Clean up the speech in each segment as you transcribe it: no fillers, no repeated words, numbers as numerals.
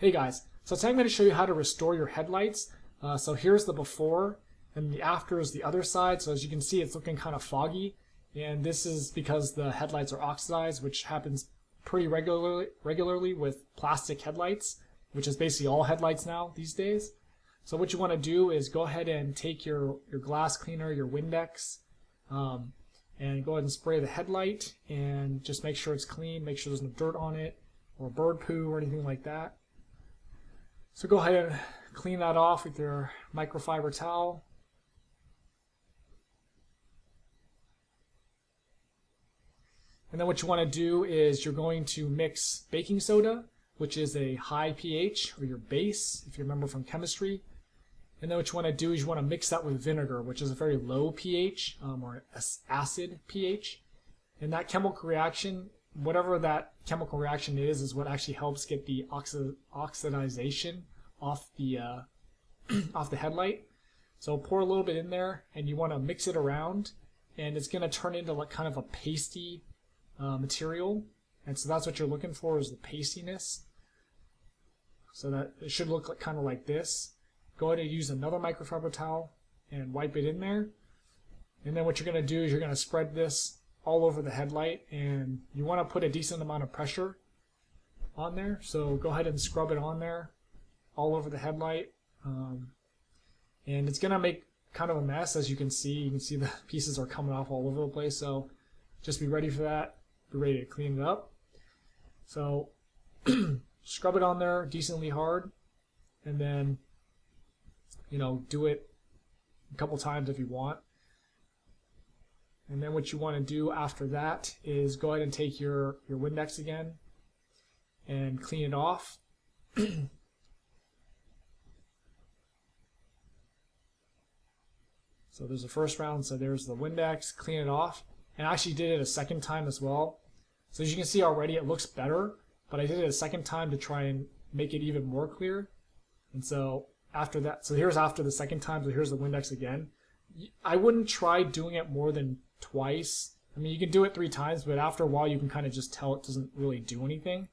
Hey guys, so today I'm going to show you how to restore your headlights. So here's the before and the after is the other side. So as you can see, it's looking kind of foggy, and this is because the headlights are oxidized, which happens pretty regularly with plastic headlights, which is basically all headlights now these days. So what you want to do is go ahead and take your glass cleaner, your Windex, and go ahead and spray the headlight and just make sure it's clean, make sure there's no dirt on it or bird poo or anything like that. So go ahead and clean that off with your microfiber towel. And then what you want to do is you're going to mix baking soda, which is a high pH, or your base, if you remember from chemistry. And then what you want to do is you want to mix that with vinegar, which is a very low pH, or acid pH. And that chemical reaction, whatever that chemical reaction is what actually helps get the oxidization off the off the headlight. So pour a little bit in there, and you want to mix it around, and it's going to turn into like kind of a pasty material. And so that's what you're looking for, is the pastiness. So that it should look like, kind of like this. Go ahead and use another microfiber towel and wipe it in there. And then what you're going to do is you're going to spread this all over the headlight, and you want to put a decent amount of pressure on there. So go ahead and scrub it on there all over the headlight, and it's going to make kind of a mess. As you can see the pieces are coming off all over the place, so just be ready for that. Be ready to clean it up. So scrub it on there decently hard, and then do it a couple times if you want. And then what you want to do after that is go ahead and take your Windex again and clean it off. So there's the first round, so there's the Windex, clean it off. And I actually did it a second time as well. So as you can see already, it looks better, but I did it a second time to try and make it even more clear. And so after that, so here's after the second time, so here's the Windex again. I wouldn't try doing it more than twice. I mean, you can do it 3 times, but after a while you can kind of just tell it doesn't really do anything.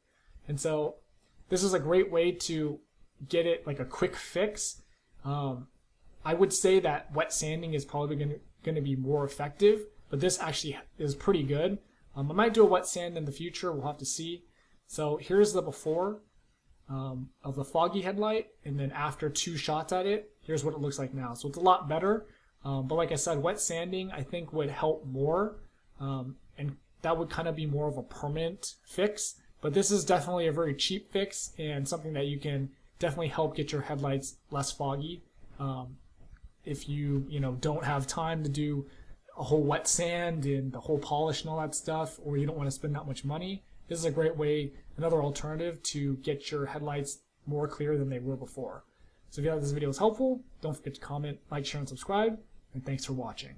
And so this is a great way to get it like a quick fix. I would say that wet sanding is probably going to be more effective, but this actually is pretty good. I might do a wet sand in the future, we'll have to see. So here's the before of the foggy headlight, and then after 2 shots at it, here's what it looks like now. So it's a lot better, but like I said, wet sanding I think would help more, and that would kind of be more of a permanent fix. But this is definitely a very cheap fix, and something that you can definitely help get your headlights less foggy. If you don't have time to do a whole wet sand and the whole polish and all that stuff, or you don't want to spend that much money, this is a great way, another alternative to get your headlights more clear than they were before. So if you thought this video was helpful, don't forget to comment, like, share, and subscribe, and thanks for watching.